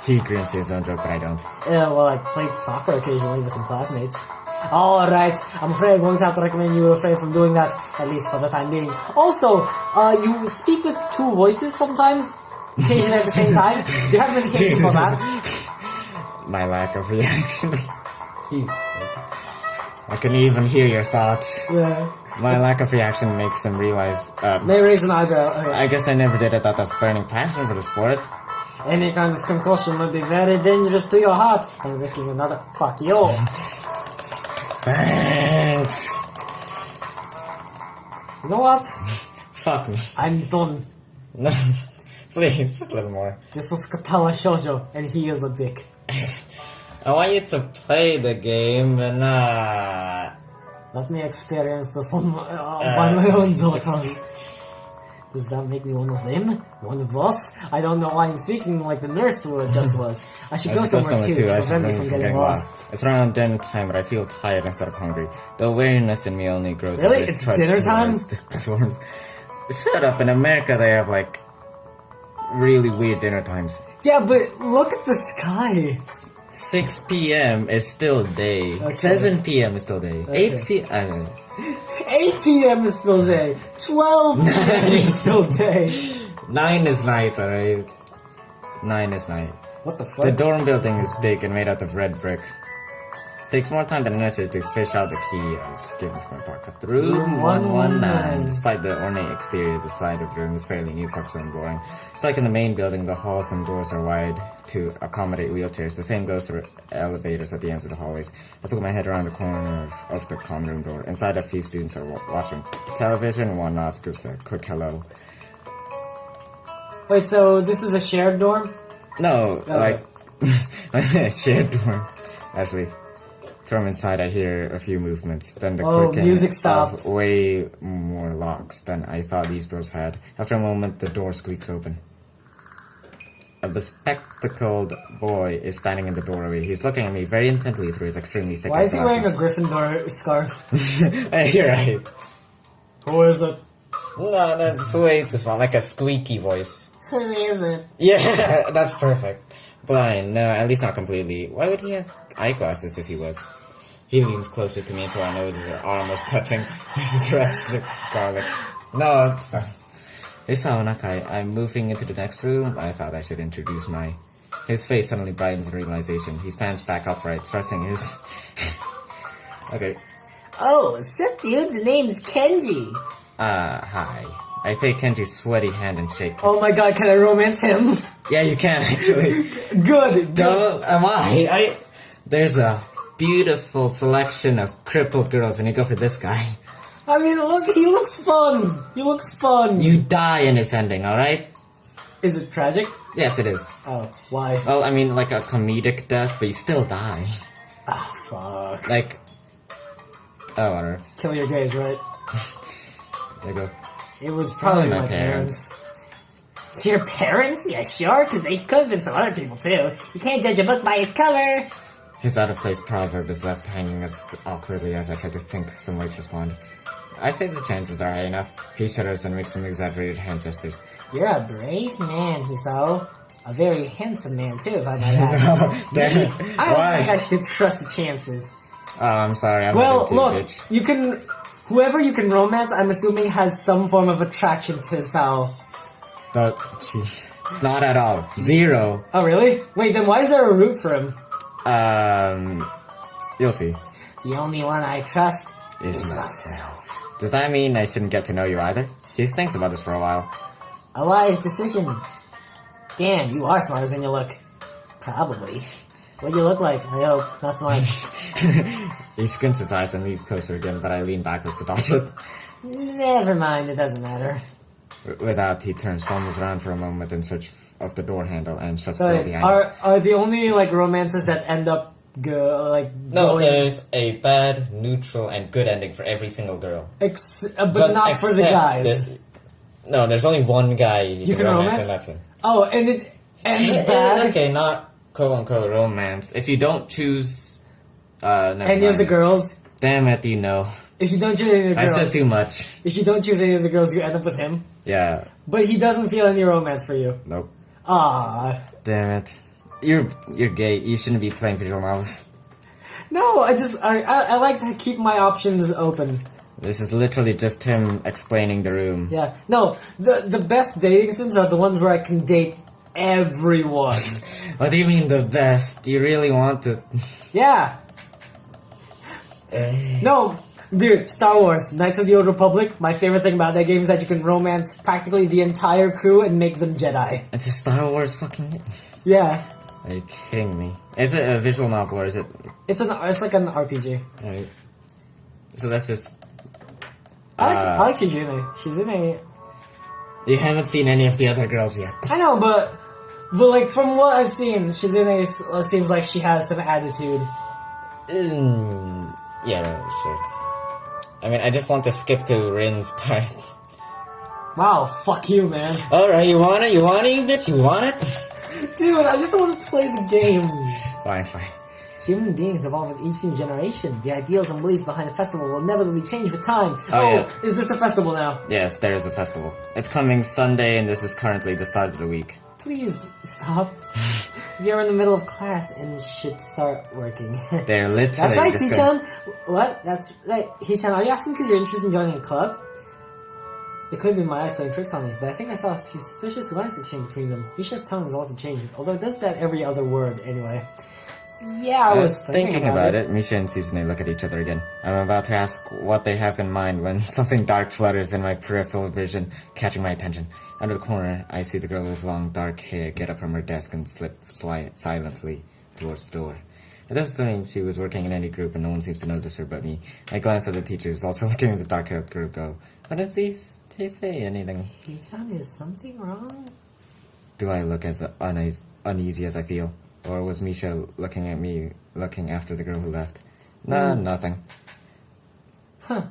B: He grins to his own joke, but I don't.
C: Well, I played soccer occasionally with some classmates. Alright, I'm afraid I'm going to have to recommend you refrain from doing that, at least for the time being. Also, you speak with 2 voices sometimes, occasionally at the same time. Do you have medication for that?
B: My lack of reaction. I can even hear your thoughts.
C: Yeah.
B: My lack of reaction makes him realize,
C: May raise an eyebrow. Okay.
B: I guess I never did it out of burning passion for the sport.
C: Any kind of concussion would be very dangerous to your heart, and risking another. Fuck you.
B: Thanks.
C: You know what?
B: Fuck me.
C: I'm done.
B: No, please, just a little more.
C: This was Katawa Shoujo, and he is a dick.
B: I want you to play the game and
C: Let me experience this on by my own token. Does that make me one of them? One of us? I don't know why I'm speaking like the nurse just was. I should go somewhere too to prevent me from getting lost.
B: It's around dinner time, but I feel tired instead of hungry. The awareness in me only grows
C: Really?
B: as I
C: It's
B: trudge
C: dinner time?
B: towards the dorms. Shut up! In America, they have like really weird dinner times.
C: Yeah, but look at the sky.
B: 6 p.m. is still day.
C: Okay.
B: 7 p.m. is still day.
C: Okay.
B: 8 p.m. I don't know.
C: 8 p.m. is still day. 12 p.m. is still day.
B: 9 is night, alright? 9 is night.
C: What the fuck?
B: The dorm building is big and made out of red brick. Takes more time than necessary to fish out the key I was given from my pocket. Room 119. Despite the ornate exterior, the side of the room is fairly new, functional and boring. It's like in the main building, the halls and doors are wide to accommodate wheelchairs. The same goes for elevators at the ends of the hallways. I put my head around the corner of the common room door. Inside, a few students are watching television. One nods, gives a quick hello.
C: Wait, so this is a shared dorm?
B: No, like shared dorm. Actually, from inside, I hear a few movements. Then the clicking
C: music stopped.
B: of way more locks than I thought these doors had. After a moment, the door squeaks open. A bespectacled boy is standing in the doorway. He's looking at me very intently through his extremely thick
C: Why is he wearing a
B: glasses.
C: Gryffindor scarf?
B: You're right.
C: Who is it?
B: No, that's way too small. Like a squeaky voice.
C: Who is it?
B: Yeah, that's perfect. Blind. No, at least not completely. Why would he have eyeglasses if he was? He leans closer to me until our noses are almost touching. His breath slips garlic. No, it's not. Nakai, I'm moving into the next room. I thought I should introduce my... His face suddenly brightens in realization. He stands back upright, thrusting his... Okay.
C: Oh, sup dude, the name's Kenji.
B: Hi. I take Kenji's sweaty hand and shake it.
C: Oh my god, can I romance him?
B: Yeah, you can, actually.
C: Good.
B: Don't... Why? There's a beautiful selection of crippled girls, and you go for this guy.
C: I mean, look, he looks fun. He looks fun.
B: You die in his ending, alright?
C: Is it tragic?
B: Yes, it is.
C: Oh, why?
B: Well, I mean, like a comedic death, but you still die.
C: Ah, fuck.
B: Like... Oh, whatever.
C: Kill your gays, right?
B: There you go.
C: It was probably my parents. Your parents? Yeah, sure, because they could have been some other people, too. You can't judge a book by its cover.
B: His out-of-place proverb is left hanging as awkwardly as I try to think some way to respond. I say the chances are high enough. He shudders and makes some exaggerated hand gestures.
C: You're a brave man, Hisao. A very handsome man, too, if I might add.
B: Damn it.
C: I don't
B: Why?
C: think I should trust the chances.
B: Oh, I'm sorry. I'm
C: Well,
B: not into
C: look,
B: bitch.
C: you can... Whoever you can romance, I'm assuming has some form of attraction to Sao.
B: Jeez. Not at all. Zero.
C: Oh, really? Wait, then why is there a root for him?
B: You'll see.
C: The only one I trust
B: Is
C: is
B: myself.
C: myself.
B: Does that mean I shouldn't get to know you either? He thinks about this for a while.
C: A wise decision. Damn, you are smarter than you look. Probably. What do you look like? I hope. Not smart.
B: He squints his eyes and leans closer again, but I lean backwards to dodge it.
C: Never mind, it doesn't matter.
B: With that, he turns, fumbles around for a moment in search of the door handle and shuts the door
C: So,
B: behind him.
C: are the only, like, romances that end up,
B: No,
C: going...
B: there's a bad, neutral, and good ending for every single girl.
C: but not for the
B: except
C: guys.
B: No, there's only one guy you can romance, and that's him.
C: Oh, and it ends bad?
B: Okay, not quote-unquote romance. If you don't choose... never
C: Any of
B: mind.
C: the girls?
B: Damn it, you know.
C: If you don't choose any of the
B: I
C: girls...
B: said too much.
C: If you don't choose any of the girls, you end up with him.
B: Yeah.
C: But he doesn't feel any romance for you.
B: Nope.
C: Ah.
B: Damn it. You're gay. You shouldn't be playing visual novels.
C: No, I like to keep my options open.
B: This is literally just him explaining the room.
C: Yeah. No, the best dating sims are the ones where I can date everyone.
B: What do you mean the best? You really want to...
C: Yeah. No, dude, Star Wars, Knights of the Old Republic, my favorite thing about that game is that you can romance practically the entire crew and make them Jedi.
B: It's a Star Wars fucking...
C: Yeah.
B: Are you kidding me? Is it a visual novel or is it...
C: It's like an RPG.
B: Alright. So that's just...
C: I like Shizune. Shizune...
B: You haven't seen any of the other girls yet.
C: I know, but like from what I've seen, Shizune seems like she has some attitude.
B: Yeah, sure. I mean, I just want to skip to Rin's part.
C: Wow, fuck you, man.
B: Alright, you want it, you bitch? You want it?
C: Dude, I just want to play the game.
B: Fine, fine.
C: Human beings evolve with each new generation. The ideals and beliefs behind the festival will inevitably change with time.
B: Oh, yeah.
C: Is this a festival now?
B: Yes, there is a festival. It's coming Sunday, and this is currently the start of the week.
C: Please, stop. You're in the middle of class and should start working.
B: They're literally...
C: That's right,
B: just
C: Hee-chan. What? That's right. Hee-chan, are you asking because you're interested in joining a club? It could be my eyes playing tricks on me, but I think I saw a few suspicious glances exchange between them. Misha's tone is also changing, although it does that every other word anyway. Yeah, I was
B: thinking about it. Misha and Suzume look at each other again. I'm about to ask what they have in mind when something dark flutters in my peripheral vision, catching my attention. Out of the corner, I see the girl with long dark hair get up from her desk and slip silently towards the door. It doesn't seem she was working in any group and no one seems to notice her but me. I glance at the teachers, also looking at the dark-haired girl go, "Why didn't they say anything?"
C: Hee-chan, is something wrong?
B: Do I look as uneasy as I feel? Or was Misha looking at me, looking after the girl who left? Nah, nothing.
C: Huh.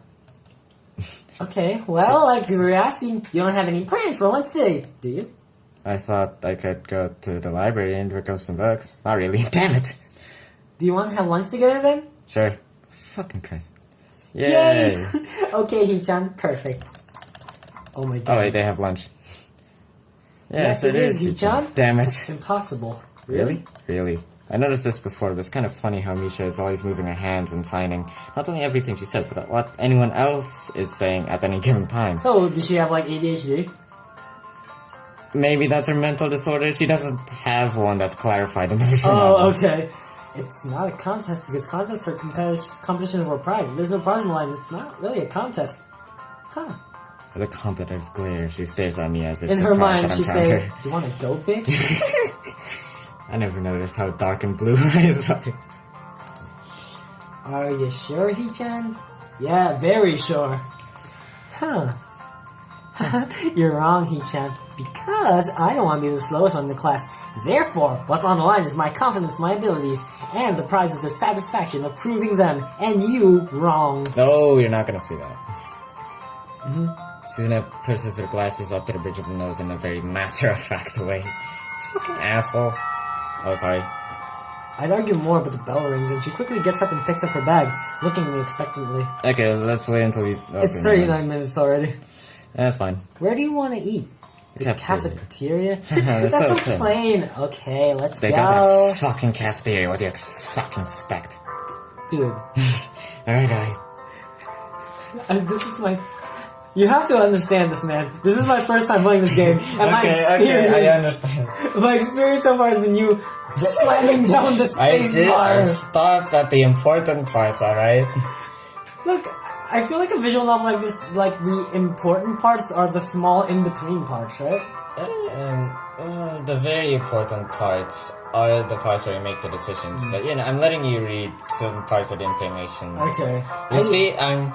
C: Okay, well, like you were asking, you don't have any plans for lunch today, do you?
B: I thought I could go to the library and pick up some books. Not really. Damn it!
C: Do you want to have lunch together then?
B: Sure. Fucking Christ. Yay!
C: Okay, Hee-chan, perfect. Oh my god.
B: Oh wait, they have lunch.
C: Yes, it is, Hee-chan.
B: Damn it.
C: Impossible.
B: Really? Really. I noticed this before, but it's kind of funny how Misha is always moving her hands and signing not only everything she says, but what anyone else is saying at any given time.
C: So, does she have like ADHD?
B: Maybe that's her mental disorder. She doesn't have one that's clarified in the visual
C: Oh,
B: novel.
C: okay. It's not a contest because contests are competitions for a prize. If there's no prize in line, it's not really a contest. Huh.
B: With a competitive glare, she stares at me as if
C: In her
B: surprised
C: mind,
B: that I'm
C: she
B: trying
C: say,
B: to-
C: "You want to go, bitch?"
B: I never noticed how dark and blue her eyes are.
C: Are you sure, Hee-chan? Yeah, very sure. Huh. You're wrong, Hee-chan. Because I don't want to be the slowest one in the class. Therefore, what's on the line is my confidence, my abilities, and the prize is the satisfaction of proving them and you wrong.
B: No, you're not gonna see that. Susanna pushes her glasses up to the bridge of her nose in a very matter-of-fact way. Fucking asshole. Oh, sorry.
C: I'd argue more, but the bell rings and she quickly gets up and picks up her bag, looking at me expectantly.
B: Okay, let's wait until you...
C: It's 39 minutes already.
B: That's fine.
C: Where do you want to eat?
A: The cafeteria?
B: They're
A: That's
B: so
A: a
B: thin.
A: plane. Okay, let's
B: They
A: go.
B: got a fucking cafeteria. What do you fucking expect?
A: Dude,
B: Alright.
A: this is my... You have to understand this, man. This is my first time playing this game, and
B: I understand.
A: my experience so far has been you slamming down the space
B: I
A: bar.
B: stopped at the important parts, alright?
A: Look, I feel like a visual novel like this, like the important parts are the small in-between parts, right?
B: The very important parts are the parts where you make the decisions. But I'm letting you read some parts of the information.
A: Okay.
B: You see, I'm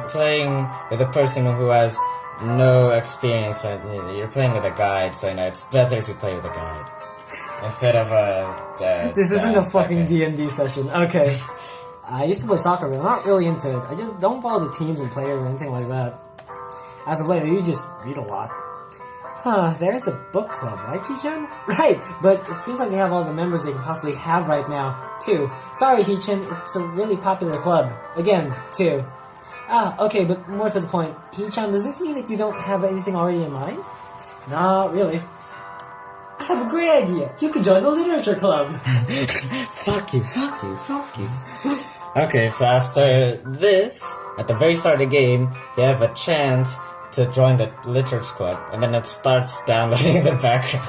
B: playing with a person who has no experience. And you're playing with a guide, so it's better if you play with a guide instead of a.
A: This isn't a fucking D&D session. Okay. I used to play soccer, but I'm not really into it. I just don't follow the teams and players or anything like that. As of late, you just read a lot. Huh, there's a book club, right, Hichan? Right, but it seems like they have all the members they can possibly have right now, too. Sorry, Hichan, it's a really popular club. Again, too. Ah, okay, but more to the point. Hichan, does this mean that you don't have anything already in mind? Not really. I have a great idea. You could join the literature club.
B: Fuck you. Okay, so after this, at the very start of the game, you have a chance to join the literature club, and then it starts downloading in the background.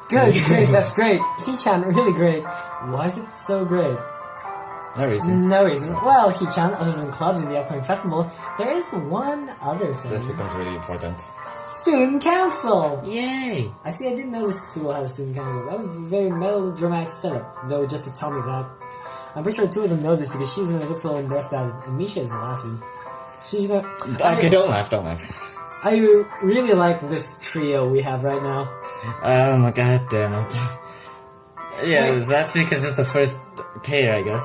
A: Good, great, that's great. Hichan, really great. Why is it so great?
B: No reason.
A: No reason. Well, Hichan, other than clubs in the upcoming festival, there is one other thing.
B: This becomes really important.
A: Student council!
B: Yay!
A: I didn't know this school had a student council. That was a very melodramatic setup, though, just to tell me that. I'm pretty sure two of them know this because she's gonna look so embarrassed about it, and Misha is laughing. She's gonna...
B: Okay, don't laugh.
A: I really like this trio we have right now.
B: Oh my god damn it. Yeah,
A: Wait.
B: that's because it's the first pair, I guess.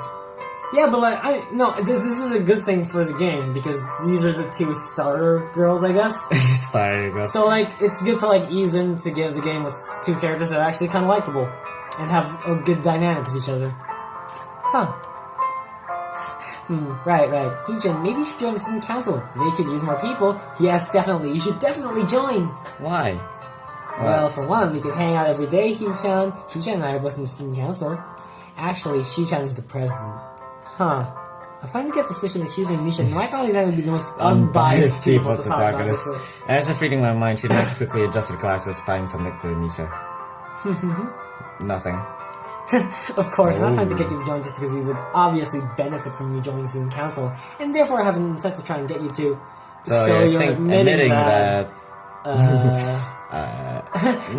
A: Yeah, but this is a good thing for the game because these are the two starter girls, I guess.
B: Starter girls.
A: So it's good to ease in to give the game with two characters that are actually kind of likable and have a good dynamic with each other. Huh. Right. Hichan, maybe you should join the student council. They could use more people. Yes, definitely. You should definitely join.
B: Why?
A: Well, for one, we could hang out every day, Hichan. Hichan and I are both in the student council. Actually, Hichan is the president. Huh. I'm starting to get the suspicion that she's and Misha might not exactly be the most unbiased people to talk about this.
B: As of reading my mind, she might quickly adjust her glasses, tying something to Misha. Nothing.
A: Of course, we're not trying to get you to join just because we would obviously benefit from you joining the student council, and therefore have an incentive to try and get you to.
B: So you're admitting that...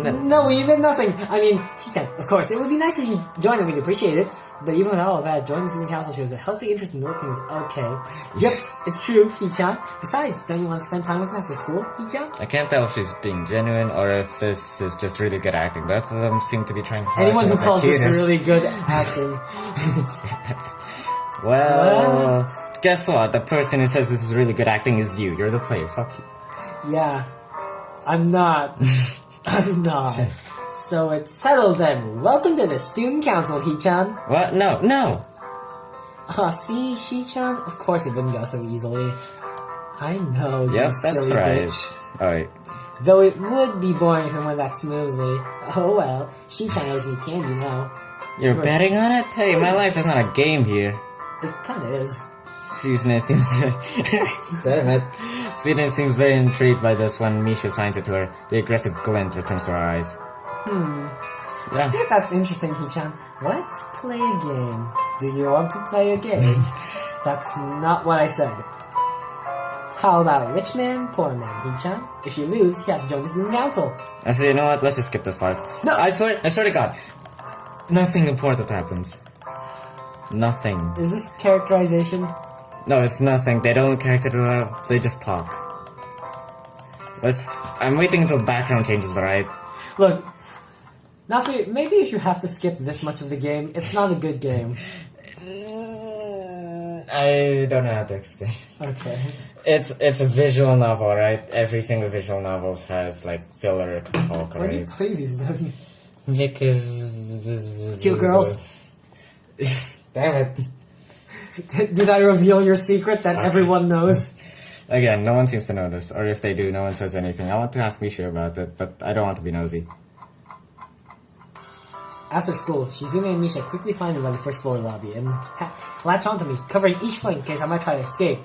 A: No, we admit nothing. I mean, Hichan, of course, it would be nice if you joined and we'd appreciate it. But even with all of that, joining the student council shows a healthy interest in the workings. Okay. Yep, it's true, Hichan. Besides, don't you want to spend time with us after school, Hichan?
B: I can't tell if she's being genuine or if this is just really good acting. Both of them seem to be trying hard.
A: Anyone who calls this really good acting.
B: Well, guess what? The person who says this is really good acting is you. You're the player. Fuck you.
A: Yeah. I'm not. I'm not. So it's settled then. Welcome to the student council, Hichan.
B: What? No.
A: See, Hichan? Of course it wouldn't go so easily. I know, you
B: Yep, that's
A: silly
B: right.
A: bitch.
B: Alright.
A: Though it would be boring if it went that smoothly. Oh well, Hichan owes me candy now.
B: You're betting on it? Hey, my life is not a game here.
A: It kinda is.
B: Susan seems damn it. Susan seems very intrigued by this when Misha signs it to her. The aggressive glint returns to her eyes. Yeah.
A: That's interesting, Hichan. Let's play a game. Do you want to play a game? That's not what I said. How about rich man, poor man, Hichan? If you lose, you have to join the student council.
B: Actually, you know what? Let's just skip this part.
A: No!
B: I swear to God. Nothing important happens. Nothing.
A: Is this characterization?
B: No, it's nothing. They don't character develop. They just talk. I'm waiting until the background changes, alright?
A: Look, maybe if you have to skip this much of the game, it's not a good game.
B: I don't know how to explain.
A: Okay.
B: It's a visual novel, right? Every single visual novel has filler talk,
A: Why do you
B: right?
A: play these then?
B: Because
A: Cute girls.
B: Damn it.
A: Did I reveal your secret that everyone knows?
B: Again, no one seems to notice, or if they do, no one says anything. I want to ask Misha about it, but I don't want to be nosy.
C: After school, Shizune and Misha quickly find me by the first floor lobby and latch onto me, covering each flank in case I might try to escape.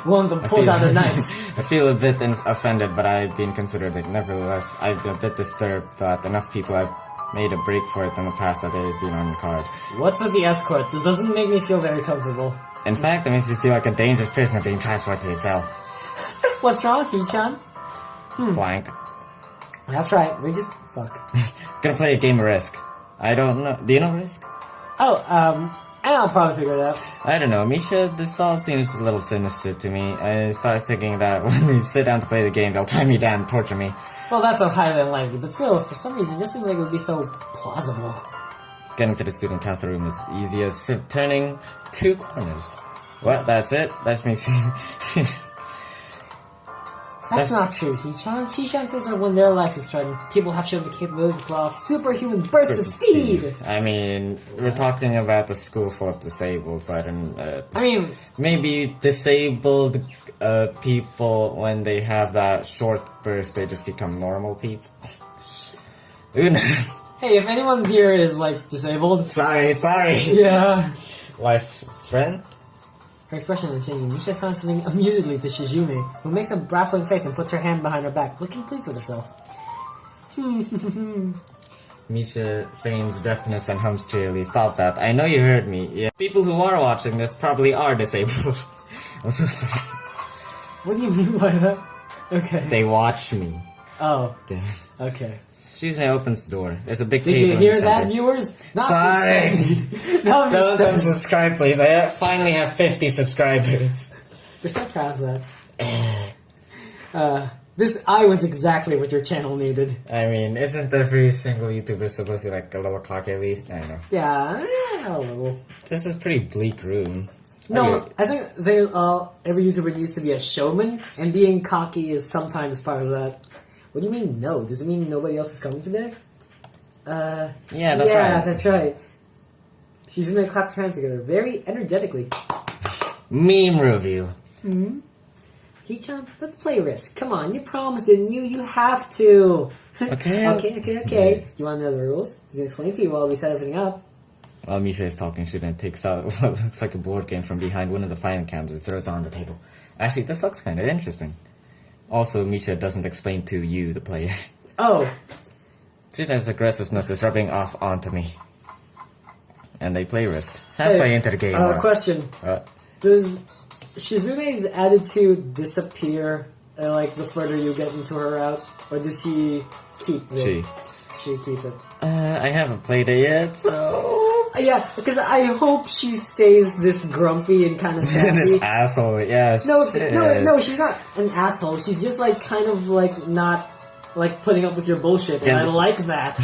C: One of them pulls out a knife.
B: I feel a bit offended, but I've been considered it. Nevertheless, I've been a bit disturbed that enough people have made a break for it in the past that they've been on the card.
C: What's with the escort? This doesn't make me feel very comfortable.
B: In fact, it makes you feel like a dangerous prisoner being transported to a cell.
C: What's wrong, Hee-chan?
B: Blank.
C: That's right, we just... fuck.
B: Gonna play a game of Risk. I don't know. Do you know Risk?
C: I'll probably figure it out.
B: I don't know, Misha, this all seems a little sinister to me. I started thinking that when we sit down to play the game, they'll tie me down and torture me.
C: Well, that's highly unlikely, but still, for some reason, it just seems like it would be so plausible.
B: Getting to the student council room is easy as turning 2 corners. Well, that's it. That makes you...
C: That's not true, Hee-chan. Hee-chan says that when their life is threatened, people have shown the capability to pull off superhuman bursts of speed!
B: I mean, we're talking about a school full of disabled, so I don't... maybe disabled people, when they have that short burst, they just become normal people.
C: Hey, if anyone here is, like, disabled...
B: Sorry.
C: Yeah.
B: Life threatened?
C: Her expression is changing. Misha sounds something amusedly to Shizune, who makes a baffling face and puts her hand behind her back, looking pleased with herself.
B: Misha feigns deafness and hums cheerily. Stop that. I know you heard me. Yeah. People who are watching this probably are disabled. I'm so sorry.
C: What do you mean by that? Okay.
B: They watch me.
C: Oh.
B: Damn.
C: Okay.
B: Shizune opens the door. There's a big
C: Did
B: table
C: you
B: in
C: hear
B: the
C: that,
B: center.
C: viewers? Not
B: Sorry.
C: No,
B: Don't unsubscribe, please. I finally have 50 subscribers.
C: We're so proud of that. This eye was exactly what your channel needed.
B: I mean, isn't every single YouTuber supposed to be like a little cocky at least? I don't know.
C: Yeah, a little.
B: This is a pretty bleak room.
C: No, I think every YouTuber needs to be a showman, and being cocky is sometimes part of that. What do you mean, no? Does it mean nobody else is coming today?
B: Yeah, that's right.
C: Yeah, that's right. She's gonna clap her hands together very energetically.
B: Meme review.
C: Hee-chan, let's play Risk. Come on, you promised, didn't you? You have to.
B: Okay.
C: Okay. You want to know the rules? You can explain to you while we set everything up.
B: While Misha is talking, Shizune takes out what looks like a board game from behind one of the filing cabinets and throws it on the table. Actually, this looks kind of interesting. Also, Misha doesn't explain to you, the player.
C: Oh.
B: Shizune's aggressiveness is rubbing off onto me. And they play Risk. Halfway into the game.
C: Question. Does Shizune's attitude disappear, like, the further you get into her route? Or does she keep it? She keep it.
B: I haven't played it yet, so...
C: Yeah, because I hope she stays this grumpy and kind of sassy.
B: This asshole, yeah.
C: No, she's not an asshole. She's just, like, kind of, like, not, like, putting up with your bullshit, and I like that.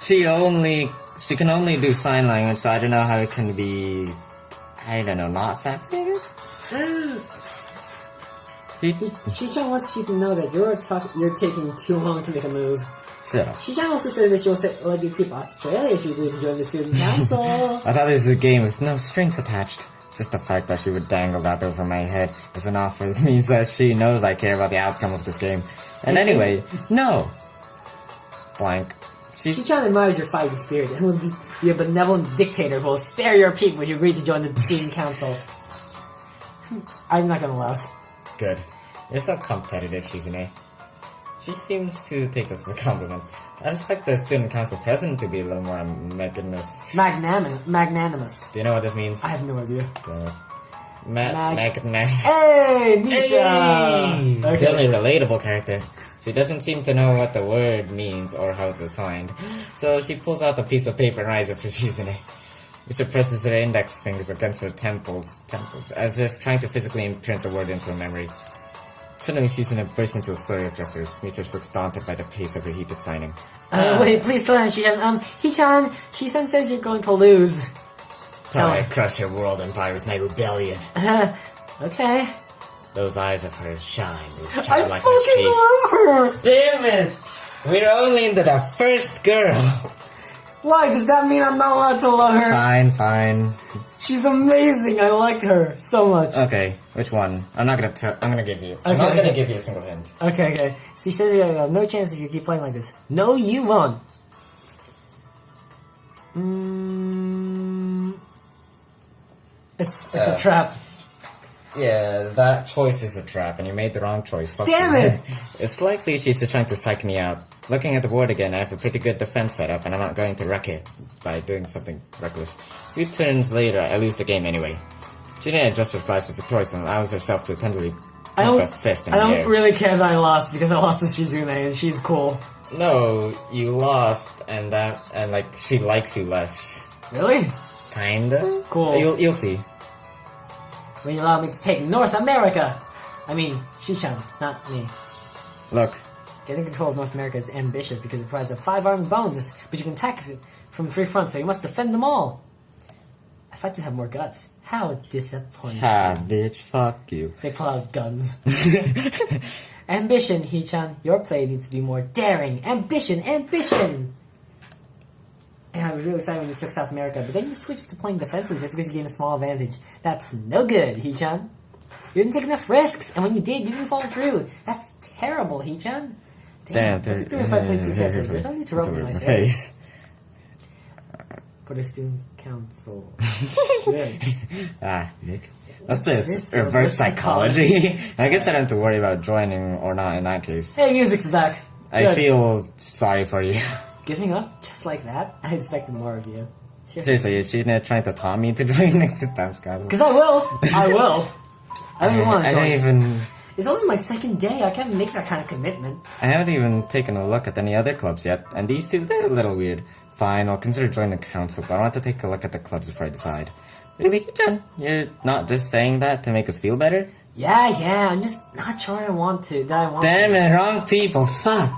B: She can only do sign language, so I don't know how it can be... I don't know, not sassy, I guess?
C: Shichan wants you to know that you're taking too long to make a move.
B: Shut up.
C: Shichan also said that she'll let you keep Australia if you agree to join the student council.
B: I thought this was a game with no strings attached. Just the fact that she would dangle that over my head as an offer means that she knows I care about the outcome of this game. And anyway, no. Blank.
C: Shichan admires your fighting spirit and would be a benevolent dictator who will spare your people if you agree to join the student council. I'm not gonna laugh.
B: Good. You're so competitive, Shizune. She seems to take this as a compliment. I expect the student council president to be a little more
C: Magnanimous.
B: Do you know what this means?
C: I have no idea.
B: Hey,
C: Misha!
B: Hey!
C: Okay.
B: The only relatable character. She doesn't seem to know what the word means or how it's assigned. So she pulls out a piece of paper and writes it for Shizune. Misha presses her index fingers against her temples, as if trying to physically imprint the word into her memory. Suddenly, Shizune bursts into a flurry of gestures. Misha looks daunted by the pace of her heated signing.
C: Wait, please slow down, Shichan. Hee-chan, Shichan says you're going to lose.
B: So I crush your world empire with my rebellion.
C: Okay.
B: Those eyes of hers shine with
C: I
B: childlike
C: fucking love her!
B: Damn it! We're only into the first girl.
C: Why? Does that mean I'm not allowed to love her?
B: Fine.
C: She's amazing. I like her so much.
B: Okay, which one? I'm not gonna tell. I'm gonna give you. I'm not gonna give you a single hint.
C: Okay. She says you have no chance if you keep playing like this. No, you won't. It's a trap.
B: Yeah, that choice is a trap, and you made the wrong choice. Fuck
C: Damn
B: you.
C: it!
B: It's likely she's just trying to psych me out. Looking at the board again, I have a pretty good defense setup, and I'm not going to wreck it by doing something reckless. A few turns later, I lose the game anyway. She didn't adjust her class as victorious and allows herself to tenderly pump a fist in the air.
C: I don't really care that I lost because I lost to Shizune and she's cool.
B: No, you lost, and like she likes you less.
C: Really?
B: Kinda.
C: Cool.
B: You'll see.
C: When you allow me to take North America. I mean, Shichan, not me.
B: Look.
C: Getting control of North America is ambitious because it provides a 5-armed bonus, but you can attack from 3 fronts, so you must defend them all. I thought you'd have more guts. How disappointing.
B: Ha, bitch, fuck you.
C: They pull out guns. Ambition, Hichan. Your play needs to be more daring. Ambition! And I was really excited when you took South America, but then you switched to playing defensive just because you gained a small advantage. That's no good, Hichan. You didn't take enough risks, and when you did, you didn't follow through. That's terrible, Hichan.
B: Damn,
C: what's it doing if I play too carefully? There's no need to rub it in my face. For the student council. Good.
B: Nick. What's this? Reverse psychology? I guess I don't have to worry about joining or not in that case.
C: Hey, music's back.
B: I feel sorry for you.
C: Giving up just like that? I expected more of you.
B: Seriously, is she trying to taunt me to join next time, guys?
C: Because I will. I don't want to join.
B: I don't even...
C: It's only my second day. I can't make that kind of commitment.
B: I haven't even taken a look at any other clubs yet, and these two, they're a little weird. Fine, I'll consider joining the council, but I want to take a look at the clubs before I decide. Really, John? You're not just saying that to make us feel better?
C: Yeah, I'm just not sure I want to.
B: Damn it, wrong people, fuck!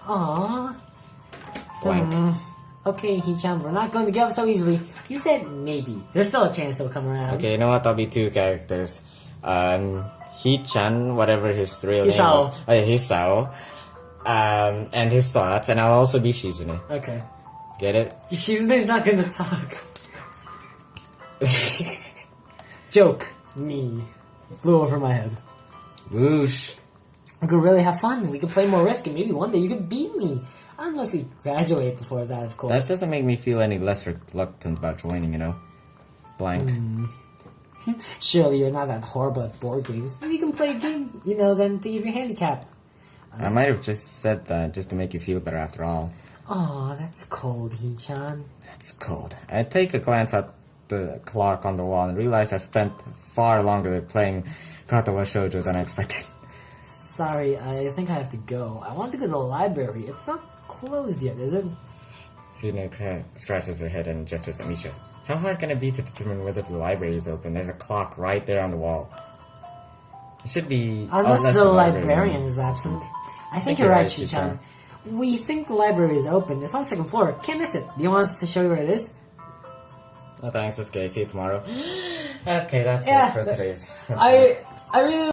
C: Aww.
B: Blank.
C: Okay, Hichan, we're not going to give up so easily. You said maybe. There's still a chance he'll come around.
B: Okay, you know what? I'll be 2 characters. Hichan, whatever his real name is.
C: Hisao.
B: Oh yeah, Hisao. And his thoughts, and I'll also be Shizune.
C: Okay.
B: Get it?
C: Shizune's not gonna talk. Joke. Me. Flew over my head.
B: Whoosh.
C: We could really have fun. We could play more Risk, and maybe one day you could beat me. Unless we graduate before that, of course.
B: That doesn't make me feel any less reluctant about joining, you know? Blank.
C: Surely you're not that horrible at board games. Maybe you can play a game, then to give your handicap.
B: I might have just said that just to make you feel better after all.
C: Aw, that's cold, Hichan.
B: That's cold. I take a glance at the clock on the wall and realize I've spent far longer playing Katawa Shoujo than I expected.
C: Sorry, I think I have to go. I want to go to the library. It's not closed yet, is it?
B: Shizune scratches her head and gestures at Misha. How hard can it be to determine whether the library is open? There's a clock right there on the wall. It should be...
C: Unless the librarian is absent. I think you're right, Shichan. We think the library is open. It's on the 2nd floor. Can't miss it. Do you want us to show you where it is?
B: Oh, thanks. It's okay. See you tomorrow. Okay, that's it for today's...
C: I really...